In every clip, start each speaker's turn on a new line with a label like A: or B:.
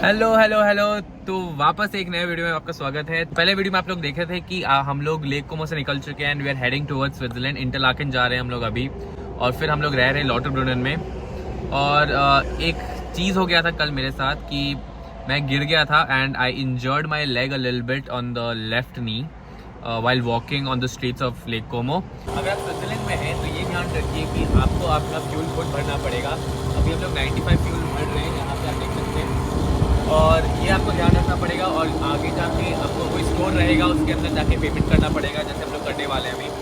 A: Hello hello hello. तो वापस एक नए वीडियो में आपका स्वागत है। पहले वीडियो में आप लोग देखे थे कि हम लोग लेक कोमो से निकल चुके हैं and we are heading towards Switzerland. Interlaken जा रहे हैं हम लोग अभी, और फिर हम लोग रह रहे हैं लॉटरब्रुनन में। और एक चीज़ हो गया था कल मेरे साथ कि मैं गिर गया था and I injured my leg a little bit on the left knee while walking on the streets of Lake Como। अगर आप स्विट्जरलैंड में हैं तो ये ध्यान रखिए कि आपको अपना फ्यूल खुद भरना पड़ेगा। अभी हम लोग 95 फ्यूल भर रहे हैं, यहाँ पे आप देख सकते हैं, और ये आपको ध्यान रखना पड़ेगा। और आगे जाके आपको कोई स्टोर रहेगा, उसके अंदर जाके पेमेंट करना पड़ेगा, जैसे हम लोग करने वाले हैं अभी।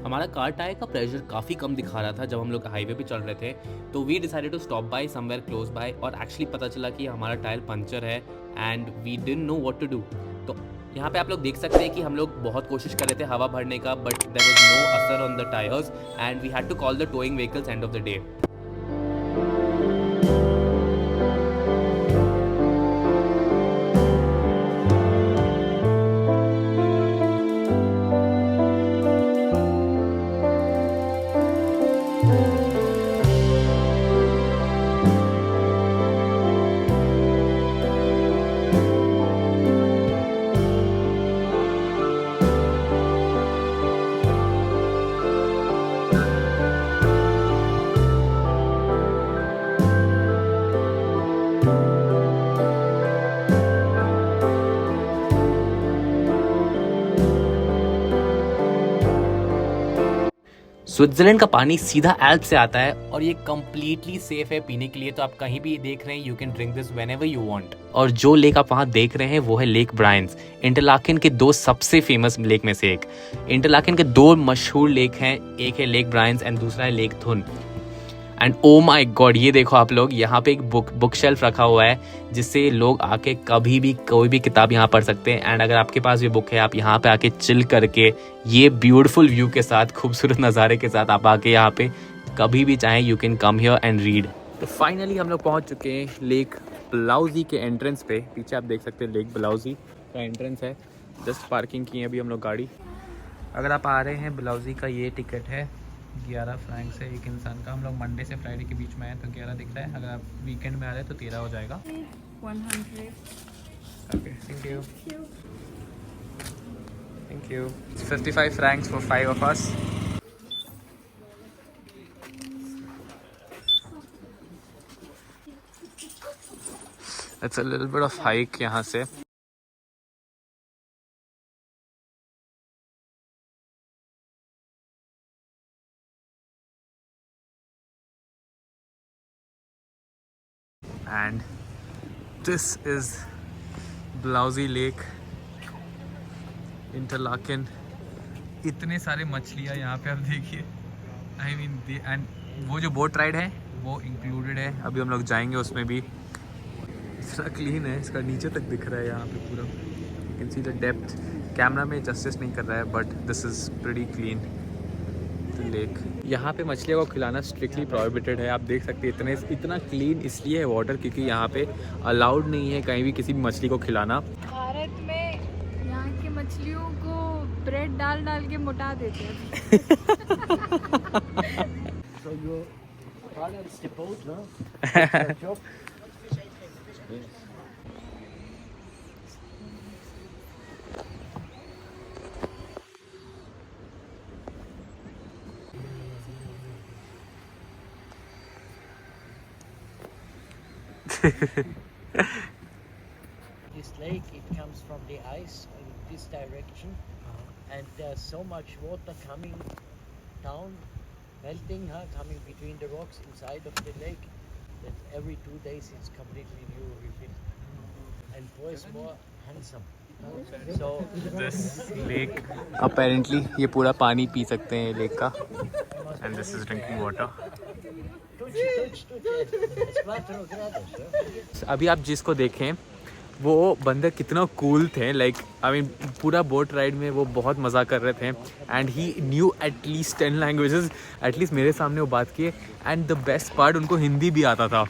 A: हमारा कार टायर का प्रेशर काफ़ी कम दिखा रहा था जब हम लोग हाईवे पे चल रहे थे, तो we decided to stop by somewhere close by. और एक्चुअली पता चला कि हमारा टायर पंचर है and we didn't know what to do. तो यहाँ पे आप लोग देख सकते हैं कि हम लोग बहुत कोशिश कर रहे थे हवा भरने का, बट देयर वाज नो असर on the tyres and we had to call the towing vehicles end of the day. Switzerland का पानी सीधा एल्प से आता है और ये कम्प्लीटली सेफ है पीने के लिए। तो आप कहीं भी देख रहे हैं, you can drink this whenever you want. और जो लेक आप वहाँ देख रहे हैं वो है लेक ब्रायंस, इंटरलाकेन के दो सबसे फेमस लेक में से एक। इंटरलाकेन के दो मशहूर लेक हैं, एक है लेक ब्रायंस एंड दूसरा है lake Thun. And oh my God, ये देखो आप लोग, यहाँ पे एक बुक शेल्फ रखा हुआ है जिससे लोग आके कभी भी कोई भी किताब यहाँ पढ़ सकते हैं। एंड अगर आपके पास ये बुक है, आप यहाँ पे आके चिल करके ये ब्यूटीफुल व्यू के साथ, खूबसूरत नज़ारे के साथ आप आके यहाँ पे कभी भी चाहें you can come here and read. तो फाइनली हम लोग पहुँच चुके हैं लेक ब्लाउजी के एंट्रेंस पे। पीछे आप देख सकते हैं लेक ब्लाउजी का एंट्रेंस है। जस्ट पार्किंग की है अभी हम लोग गाड़ी। अगर आप आ रहे हैं ब्लाउजी का ये टिकट है 11 फ्रैंक्स है एक इंसान का। हम लोग मंडे से फ्राइडे के बीच में आए तो 11 दिख रहा है। अगर आप वीकेंड में आ रहे हैं तो 13 हो जाएगा।
B: 100.
A: Okay, thank you thank you. 55 francs for 5 of us। It's a little bit of hike यहाँ से। And this is Blausee lake, Interlaken. इतने सारे मछलियाँ यहाँ पे आप देखिए। आई मीन एंड वो जो बोट राइड है वो इंक्लूडेड है। अभी हम लोग जाएंगे उसमें भी। इतना क्लीन है, इसका नीचे तक दिख रहा है यहाँ पे पूरा। You can see the depth. Camera में जस्टिस नहीं कर रहा है but this is pretty clean lake. यहाँ पे मछलियों को खिलाना स्ट्रिक्टली प्रोहिबिटेड है। आप देख सकते हैं इतना क्लीन इसलिए है वाटर क्योंकि यहाँ पे अलाउड नहीं है कहीं भी किसी भी मछली को खिलाना।
B: भारत में यहाँ की मछलियों को ब्रेड डाल डाल के मोटा देते हैं।
C: So your balance the boat, no? That's your job. Yes. This lake, it comes from the ice in this direction, and there's so much water coming down, melting, coming between the rocks inside of the lake, that every 2 days it's completely new refill, and boy is more handsome. So
A: this lake apparently ये पूरा पानी P सकते हैं lake का। And this is drinking water.
C: it's 4 grados.
A: अभी आप जिसको देखें वो बंदे कितना कूल थे। लाइक आई मीन पूरा बोट राइड में वो बहुत मज़ा कर रहे थे and he new at least 10 languages. At least मेरे सामने वो बात किए एंड द बेस्ट पार्ट, उनको हिंदी भी आता था।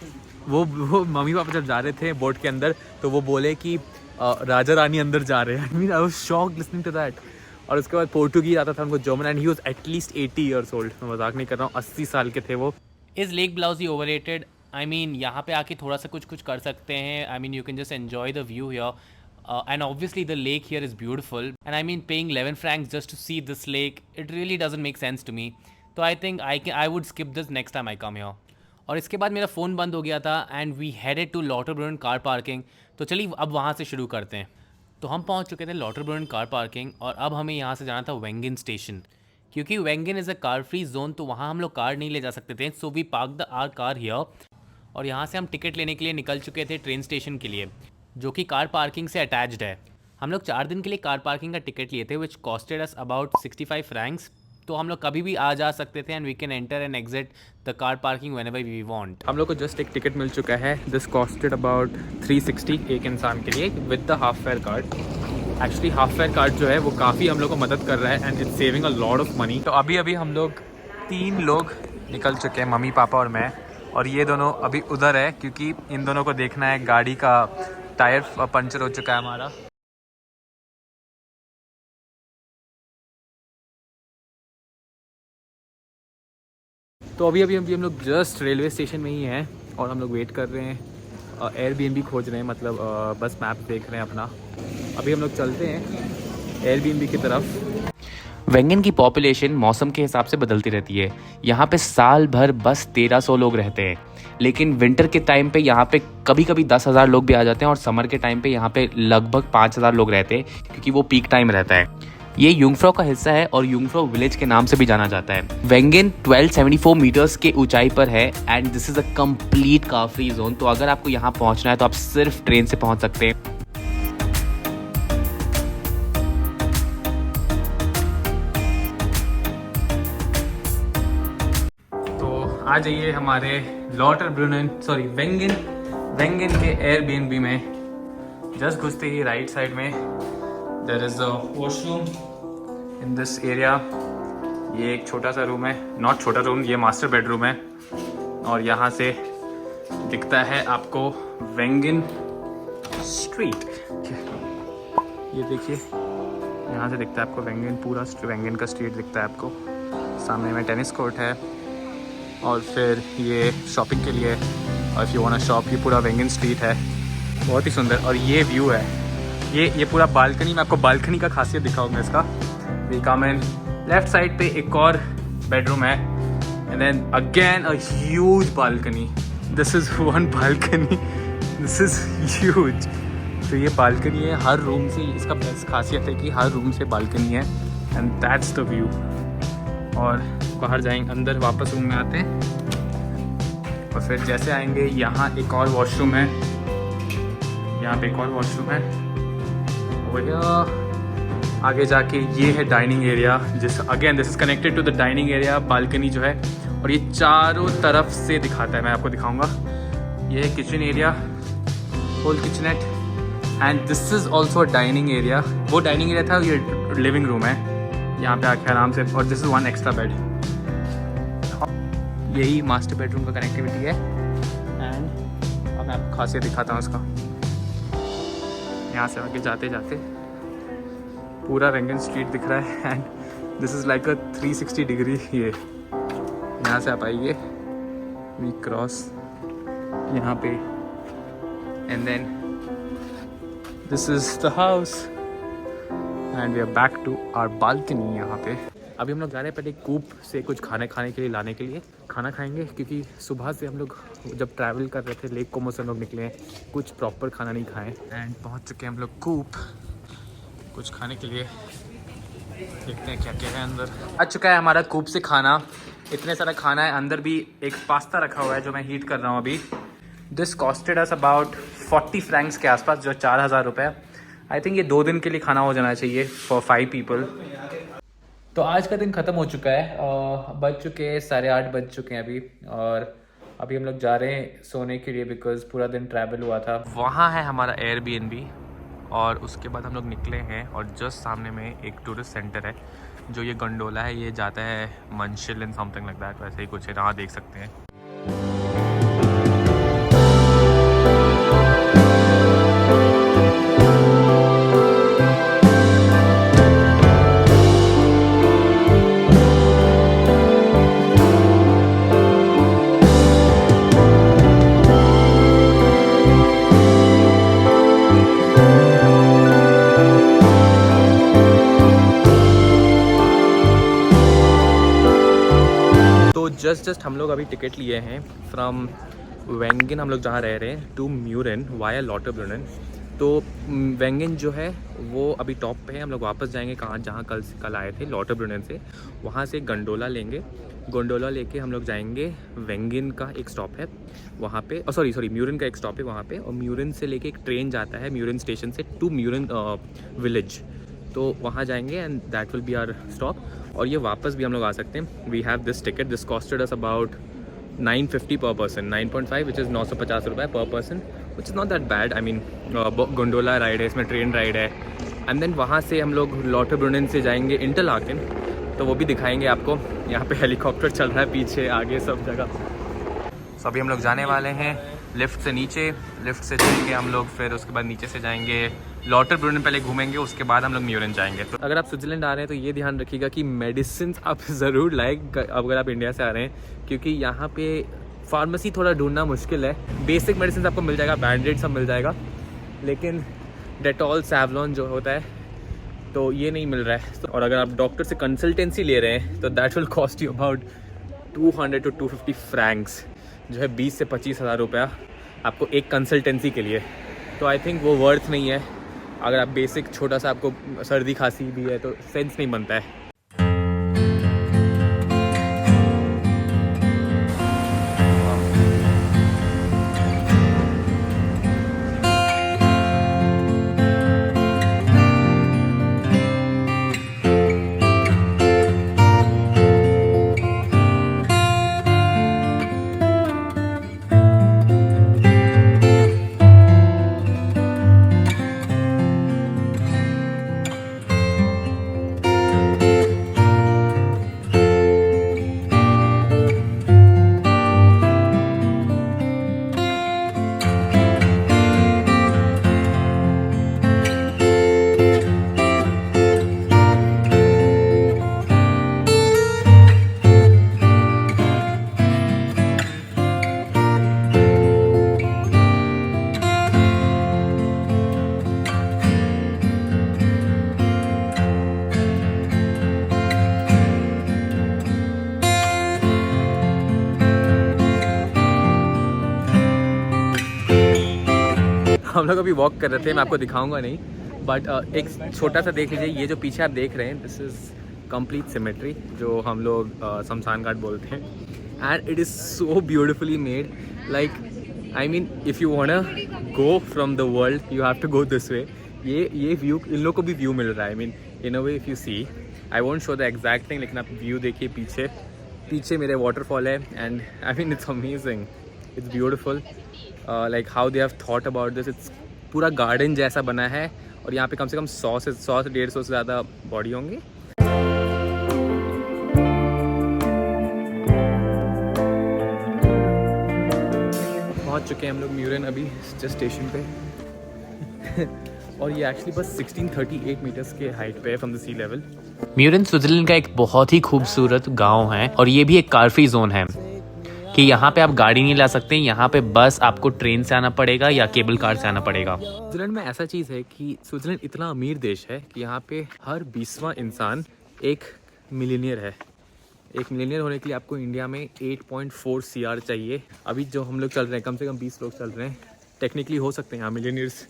A: वो मम्मी पापा जब जा रहे थे बोट के अंदर तो वो बोले कि राजा रानी अंदर जा रहे हैं। I mean I was shocked listening to that. और उसके बाद पोर्टुगीज आता था उनको German and he was at least 80 years old. मैं मजाक नहीं कर रहा हूँ, 80 साल के थे वो। Is lake Blausee overrated? I mean यहाँ पे आके थोड़ा सा कुछ कर सकते हैं। I mean you can just enjoy the view here and obviously the lake here is beautiful, and I mean paying 11 francs just to see this lake, it really doesn't make sense to me. So I think I would skip this next time I come here. और इसके बाद मेरा phone बंद हो गया था and we headed to Lauterbrunnen car parking. तो चलिए अब वहाँ से शुरू करते हैं। तो हम पहुँच चुके थे लॉटरब्रुन कार पार्किंग और अब हमें यहाँ से जाना था वेंगन स्टेशन, क्योंकि Wengen is a car free zone, तो वहाँ हम लोग कार नहीं ले जा सकते थे। So we park the our car here और यहाँ से हम टिकट लेने के लिए निकल चुके थे ट्रेन स्टेशन के लिए, जो कि कार पार्किंग से अटैच्ड है। हम लोग 4 दिन के लिए कार पार्किंग का टिकट लिए थे which costed us about 65 francs. तो हम लोग कभी भी आ जा सकते थे and we can enter and exit the car parking whenever we want. हम लोग को जस्ट एक टिकट मिल चुका है। दिस कॉस्टेड अबाउट 360 एक इंसान के लिए with the half fair card. Actually half fair card जो है वो काफ़ी हम लोग को मदद कर रहा है and it's saving a lot of money. तो अभी हम लोग 3 लोग निकल चुके हैं, मम्मी पापा और मैं, और ये दोनों अभी उधर है क्योंकि इन दोनों को देखना है गाड़ी का टायर पंचर हो चुका है हमारा। तो अभी हम लोग जस्ट रेलवे स्टेशन में ही हैं और हम लोग वेट कर रहे हैं, एयरबीएनबी खोज रहे हैं, मतलब बस मैप देख रहे हैं अपना। अभी हम लोग चलते हैं एयरबीएनबी की तरफ। वेंगन की पॉपुलेशन मौसम के हिसाब से बदलती रहती है। यहाँ पे साल भर बस 1300 लोग रहते हैं, लेकिन विंटर के टाइम पे यहाँ पे कभी कभी 10,000 लोग भी आ जाते हैं और समर के टाइम पे यहाँ पे लगभग 5,000 लोग रहते हैं क्योंकि वो पीक टाइम रहता है। ये युंगफ्राउ का हिस्सा है और युंगफ्राउ विलेज के नाम से भी जाना जाता है। वेंगन 1274 मीटर्स के ऊंचाई पर है and this is a complete car free zone. तो अगर आपको यहाँ पहुँचना है तो आप सिर्फ ट्रेन से पहुँच सकते हैं। आ जाइए हमारे वेंगन के एयरबीएनबी में। जस्ट घुसते ही राइट साइड में there is a washroom in this area. ये एक छोटा सा रूम है, नॉट छोटा रूम, ये मास्टर बेडरूम है। और यहाँ से दिखता है आपको वेंगन स्ट्रीट। ये देखिए, यहाँ से दिखता है आपको वेंगन, पूरा वेंगन का स्ट्रीट दिखता है आपको। सामने में टेनिस कोर्ट है और फिर ये शॉपिंग के लिए, और if you want to shop, ये पूरा वेंगन स्ट्रीट है, बहुत ही सुंदर। और ये व्यू है, ये पूरा बालकनी। मैं आपको बालकनी का खासियत दिखाऊंगा इसका। We come in, left side पे एक और बेडरूम है and then again a huge balcony. This is one balcony, this is huge. तो ये बालकनी है हर रूम से, इसका बेस्ट खासियत है कि हर रूम से बालकनी है एंड दैट्स द व्यू। और बाहर जाएंगे, अंदर वापस रूम में आते हैं और फिर जैसे आएंगे यहाँ एक और वॉशरूम है, यहाँ पे एक और वॉशरूम है। और आगे जाके ये है डाइनिंग एरिया, जिस again this is connected to the dining area. Balcony जो है और ये चारों तरफ से दिखाता है, मैं आपको दिखाऊंगा। ये है kitchen area, whole kitchenette, and this is also dining area. वो डाइनिंग एरिया था, ये लिविंग रूम है, यहाँ पे आके आराम से। और this is one extra bed. यही मास्टर बेडरूम का कनेक्टिविटी है। एंड अब मैं आपको खासियत दिखाता हूँ इसका। यहाँ से आगे जाते जाते पूरा वेंगन स्ट्रीट दिख रहा है and this is like a 360 degree. ये यहाँ से आप आइए, वी क्रॉस यहाँ पे and then this is the house and we are back to our balcony. यहाँ पे अभी हम लोग जा रहे हैं पहले कूप से कुछ खाने के लिए लाने के लिए। खाना खाएंगे क्योंकि सुबह से हम लोग जब ट्रैवल कर रहे थे लेक कोमो से हम लोग निकले हैं, कुछ प्रॉपर खाना नहीं खाएं एंड पहुंच चुके हैं हम लोग कूप कुछ खाने के लिए। देखते हैं क्या क्या है अंदर। आ चुका है हमारा कूप से खाना, इतने सारा खाना है। अंदर भी एक पास्ता रखा हुआ है जो मैं हीट कर रहा हूँ अभी। This costed us about 40 Franks के आसपास, जो 4,000 रुपये। आई थिंक ये 2 दिन के लिए खाना हो जाना चाहिए फॉर 5 पीपल। तो आज का दिन ख़त्म हो चुका है, बज चुके हैं 8:30 बज चुके हैं अभी। और अभी हम लोग जा रहे हैं सोने के लिए बिकॉज़ पूरा दिन ट्रैवल हुआ था। वहाँ है हमारा एयरबीएनबी और उसके बाद हम लोग निकले हैं और जस्ट सामने में एक टूरिस्ट सेंटर है। जो ये गंडोला है ये जाता है मंशिल एंड समथिंग लाइक दैट, वैसे ही कुछ है, यहाँ देख सकते हैं। जस्ट हम लोग अभी टिकट लिए हैं फ्रॉम वेंगन, हम लोग जहाँ रह रहे हैं, टू म्यूरन वाया लॉटरब्रुनन। तो वेंगन जो है वो अभी टॉप पे है, हम लोग वापस जाएंगे कहाँ, जहाँ कल आए थे लॉटरब्रुनन से। वहाँ से गंडोला लेंगे, गोंडोला लेके हम लोग जाएंगे वेंगन का एक स्टॉप है वहाँ पे, सॉरी म्यूरन का एक स्टॉप है वहाँ पे, और म्यूरन से लेके एक ट्रेन जाता है म्यूरन स्टेशन से टू म्यूरन विलेज। तो वहाँ जाएंगे and that will be our stop. और ये वापस भी हम लोग आ सकते हैं। We have this ticket, this costed us about 950 per person, 9.5 which is 950 रुपये per person, which is not that bad. I mean gondola ride है, इसमें ट्रेन राइड है। एंड देन वहाँ से हम लोग लॉटरब्रुनन से जाएंगे इंटरलाकेन, तो वो भी दिखाएंगे आपको। यहाँ पे हेलीकॉप्टर चल रहा है पीछे आगे सब जगह। तो अभी हम लोग जाने वाले हैं लिफ्ट से नीचे, लिफ्ट से चलेंगे हम लोग, फिर उसके बाद नीचे से जाएंगे लॉटरब्रुनन, पहले घूमेंगे, उसके बाद हम लोग म्यूरन जाएंगे। तो अगर आप स्विट्ज़रलैंड आ रहे हैं तो ये ध्यान रखिएगा कि मेडिसिन आप ज़रूर लाएं अगर आप इंडिया से आ रहे हैं, क्योंकि यहाँ पे फार्मेसी थोड़ा ढूंढना मुश्किल है। बेसिक मेडिसिन आपको मिल जाएगा, बैंडेड सब मिल जाएगा, लेकिन डेटॉल सैवलॉन जो होता है तो ये नहीं मिल रहा है। और अगर आप डॉक्टर से कंसल्टेंसी ले रहे हैं तो that will cost you about 200 to 250 Franks, जो है 20 से 25 हज़ार रुपया आपको एक कंसल्टेंसी के लिए। तो आई थिंक वो वर्थ नहीं है। अगर आप बेसिक छोटा सा आपको सर्दी खांसी भी है तो सेंस नहीं बनता है। हम लोग अभी वॉक कर रहे थे, मैं आपको दिखाऊंगा नहीं, बट एक छोटा सा देख लीजिए। ये जो पीछे आप देख रहे हैं, दिस इज़ कंप्लीट सिमेट्री, जो हम लोग शमशान घाट बोलते हैं। And it is so beautifully made, like I mean if you want go from the world you have to go this way. ये व्यू इन लोग को भी व्यू मिल रहा है। I mean in a way if you see, I won't show the exact thing, लेकिन आप view देखिए पीछे मेरे वाटरफॉल है। And I mean it's amazing, it's beautiful, like how they have thought about this. It's पूरा garden जैसा बना है, और यहाँ पे कम से कम 100 से 150 से ज़्यादा बॉडी होंगे। पहुँच चुके हैं हम लोग म्यूरन अभी जस्ट स्टेशन पे और ये एक्चुअली बस 1638 मीटर्स के हाइट पे है from the sea level.
D: Murren Switzerland का एक बहुत ही खूबसूरत गांव है, और ये भी एक कार फ्री जोन है कि यहाँ पे आप गाड़ी नहीं ला सकते। यहाँ पे बस आपको ट्रेन से आना पड़ेगा या केबल कार से आना पड़ेगा।
A: स्विट्जरलैंड में ऐसा चीज़ है कि स्विट्जरलैंड इतना अमीर देश है कि यहाँ पे हर 20वां इंसान एक मिलीनियर है। एक मिलीनियर होने के लिए आपको इंडिया में 8.4 CR चाहिए। अभी जो हम लोग चल रहे हैं, कम से कम 20 लोग चल रहे हैं, टेक्निकली हो सकते हैं यहाँ मिलीनियर्स।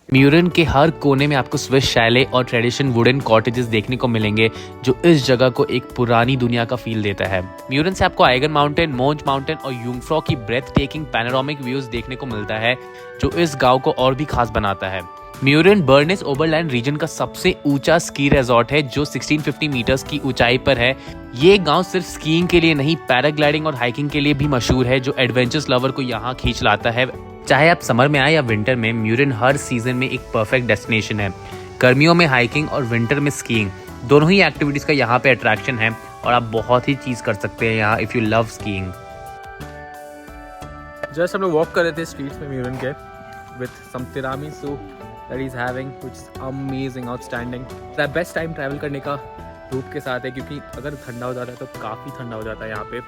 D: म्यूरन के हर कोने में आपको स्विस शैले और ट्रेडिशन वुडन कॉटेजेस देखने को मिलेंगे, जो इस जगह को एक पुरानी दुनिया का फील देता है। म्यूरन से आपको आइगन माउंटेन, मोंज माउंटेन और यूंगफ्रॉ की ब्रेथ टेकिंग पैनोरामिक व्यूज देखने को मिलता है, जो इस गांव को और भी खास बनाता है। म्यूरन बर्नेस ओबरलैंड रीजन का सबसे ऊंचा स्की रिजॉर्ट है, जो 1650 मीटर्स की ऊंचाई पर है। ये गांव सिर्फ स्कीइंग के लिए नहीं, पैराग्लाइडिंग और हाइकिंग के लिए भी मशहूर है, जो एडवेंचर्स लवर को यहाँ खींच लाता है। चाहे आप समर में आए या विंटर में, म्यूरन हर सीजन में एक परफेक्ट डेस्टिनेशन है। गर्मियों में हाइकिंग और विंटर में स्कीइंग, दोनों ही एक्टिविटीज का यहाँ पे अट्रैक्शन है, और आप बहुत ही चीज कर सकते हैं यहाँ if you love skiing.
A: Just हम लोग वॉक कर रहे थे स्ट्रीट्स में म्यूरन के with some tiramisu that is having, which is amazing, outstanding. The best time travel करने का धूप के साथ है, क्योंकि अगर ठंडा हो जाता है तो काफ़ी ठंडा हो जाता है यहाँ पे,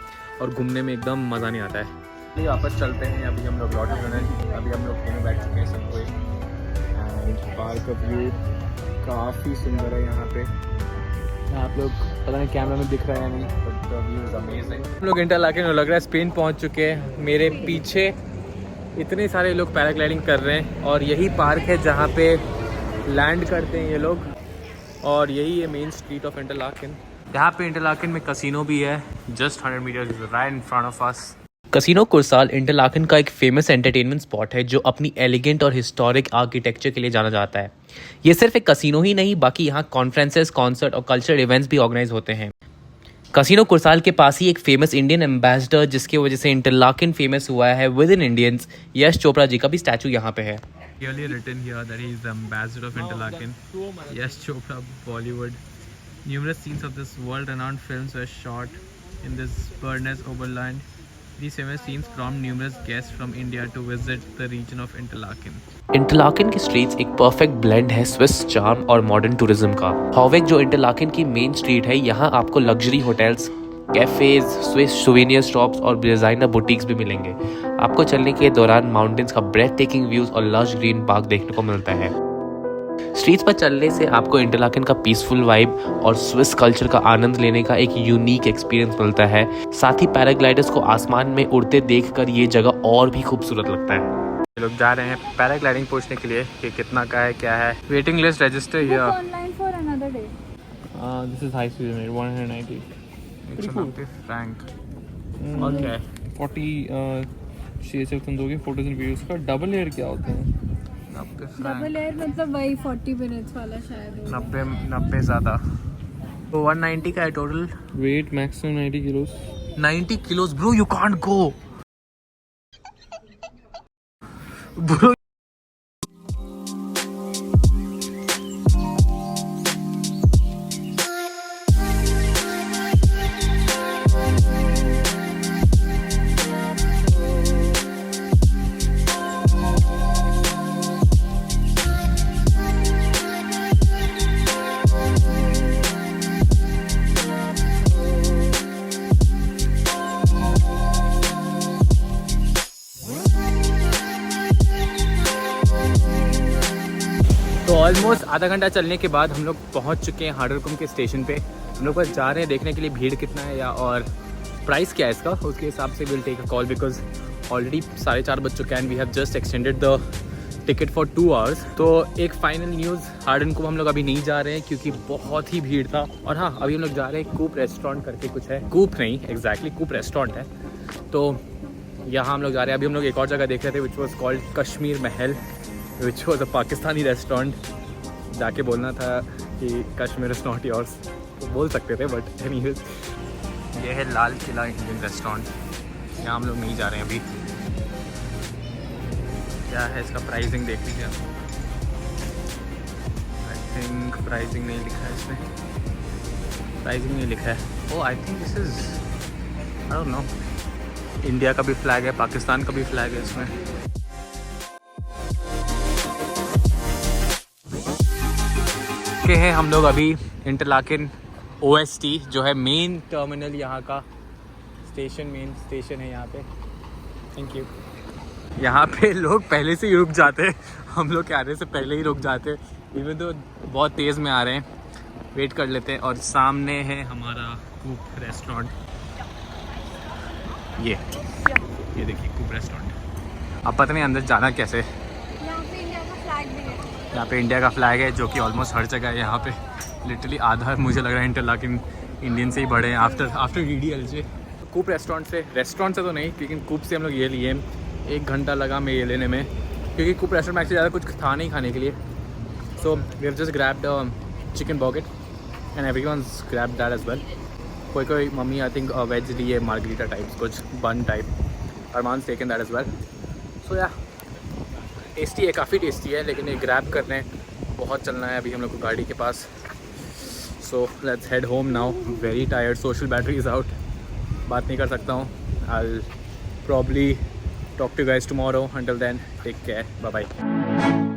A: और घूमने में एकदम मज़ा नहीं आता है। ये वापस चलते हैं। अभी हम लोग लॉटरब्रुनन, अभी हम लोग घूमने बैठ चुके हैं सब कोई। एंड बाहर का व्यू काफ़ी सुंदर है यहाँ पे। आप लोग पता नहीं कैमरा में दिख रहा है या नहीं, but the view is amazing. हम लोग इंटरलाकेन लग रहा है स्पेन पहुंच चुके हैं। मेरे पीछे इतने सारे लोग पैराग्लाइडिंग कर रहे हैं और यही पार्क है जहाँ पे लैंड करते हैं ये लोग, और यही है मेन स्ट्रीट ऑफ इंटरलाकेन। यहाँ पे इंटरलाकेन में कसिनो भी है, just 100 meters right in front of us. Casino Kursaal Interlaken का एक फेमस एंटरटेनमेंट स्पॉट है जो अपनी एलिगेंट और हिस्टोरिक आर्किटेक्चर के लिए जाना जाता है। ये सिर्फ एक कसिनो ही नहीं, बाकी यहाँ कॉन्फ्रेंसेस, कॉन्सर्ट और कल्चरल इवेंट्स भी ऑर्गेनाइज होते हैं। कसिनो कुर्साल के पास ही एक फेमस इंडियन एम्बेसडर जिसकी वजह से इंटरलाकेन फेमस हुआ है with in Indians, Yash Chopra ji का भी स्टैचू यहाँ पे है। Clearly written here that he is the ambassador of Interlaken. Yash Chopra, Bollywood. Numerous scenes of this world-renowned films were shot in this Bernese Oberland. These famous scenes prompt numerous guests from India to visit the region of Interlaken. Interlaken की streets एक perfect blend है Swiss charm और modern tourism का। हॉवेक जो Interlaken की main street है, यहाँ आपको luxury hotels, cafes, Swiss souvenir shops और डिजाइनर बुटीक्स भी मिलेंगे। आपको चलने के दौरान माउंटेन्स का ब्रेथ टेकिंग व्यूज और लश ग्रीन पार्क देखने को मिलता है। स्ट्रीट्स पर चलने से आपको इंटरलाकेन का पीसफुल वाइब और स्विस कल्चर का आनंद लेने का एक यूनिक एक्सपीरियंस मिलता है। साथ ही पैराग्लाइडर्स को आसमान में उड़ते देखकर ये जगह और भी खूबसूरत लगता है। लोग जा रहे हैं पैराग्लाइडिंग पूछने के लिए कि कितना का है, क्या है। Waiting list register here.
B: Online for another day.
A: This is high speed rate 190 Frank. Okay 40 तुम दोगे फोटोज एंड वीडियोस का। डबल एयर क्या होता है? 90
B: डबल एयर मतलब वही 40 मिनट्स वाला शायद होगा।
A: 90 ज़्यादा, तो 190 का है total. Wait maximum 90 किलोस। 90 किलोस bro, you can't go bro. तो ऑलमोस्ट आधा घंटा चलने के बाद हम लोग पहुंच चुके हैं हाडरकुम के स्टेशन पे। हम लोग बस जा रहे हैं देखने के लिए भीड़ कितना है या और प्राइस क्या है इसका, उसके हिसाब से will take a call because already 4:30 बज चुके हैं and we have just extended the ticket for 2 hours. तो एक फाइनल न्यूज़, हाडरकुम हम लोग अभी नहीं जा रहे हैं क्योंकि बहुत ही भीड़ था। और हाँ, अभी हम लोग जा रहे हैं कूप रेस्टोरेंट करके कुछ है, कूप नहीं एग्जैक्टली कूप रेस्टोरेंट है, तो यहाँ हम लोग जा रहे हैं। अभी हम लोग एक और जगह देख रहे थे which was called Kashmir Mahal, which was a Pakistani restaurant. जाके बोलना था कि कश्मीर इज़ नॉट योर्स, तो बोल सकते थे, बट एनीवेज ये है लाल किला इंडियन रेस्टोरेंट। यहाँ हम लोग नहीं जा रहे हैं अभी। क्या है इसका प्राइसिंग देख लीजिए आप। आई थिंक प्राइसिंग नहीं लिखा है इसमें, प्राइसिंग नहीं लिखा है। Oh I think this is, I don't know, India का भी फ्लैग है, पाकिस्तान का भी फ्लैग है इसमें। के हैं हम लोग अभी इंटरलाकेन OST जो है मेन टर्मिनल यहाँ का स्टेशन, मेन स्टेशन है यहाँ पे। Thank you. यहाँ पे लोग पहले से ही रुक जाते हैं, हम लोग के आने से पहले ही रुक जाते हैं। इवन तो बहुत तेज़ में आ रहे हैं, वेट कर लेते हैं। और सामने है हमारा कूप रेस्टोरेंट, ये देखिए कूप रेस्टोरेंट। अब पता नहीं अंदर जाना कैसे।
B: यहाँ पे इंडिया का फ्लैग भी है।
A: यहाँ पे इंडिया का फ्लैग है जो कि ऑलमोस्ट हर जगह है। यहाँ पे लिटरली आधा मुझे लग रहा है इंटरलाकेन इंडियन से ही बड़े हैं आफ्टर DDLJ। कूप रेस्टोरेंट से तो नहीं, लेकिन कूप से हम लोग ये लिए। 1 घंटा लगा मैं ये लेने में, क्योंकि कूप रेस्टोरेंट में ज़्यादा कुछ था नहीं खाने के लिए। So we have just grabbed chicken bucket and everyone's grabbed that as well. कोई मम्मी आई थिंक वेज लिए, मार्गरीटा टाइप्स कुछ bun type. Armaan's taken that as well. So yeah tasty है, काफ़ी टेस्टी है, लेकिन ये ग्रैब करने बहुत चलना है अभी हम लोग को गाड़ी के पास। So let's head home now, very tired, social battery is out, बात नहीं कर सकता हूँ। I probably talk to guys tomorrow, until then take care, bye bye.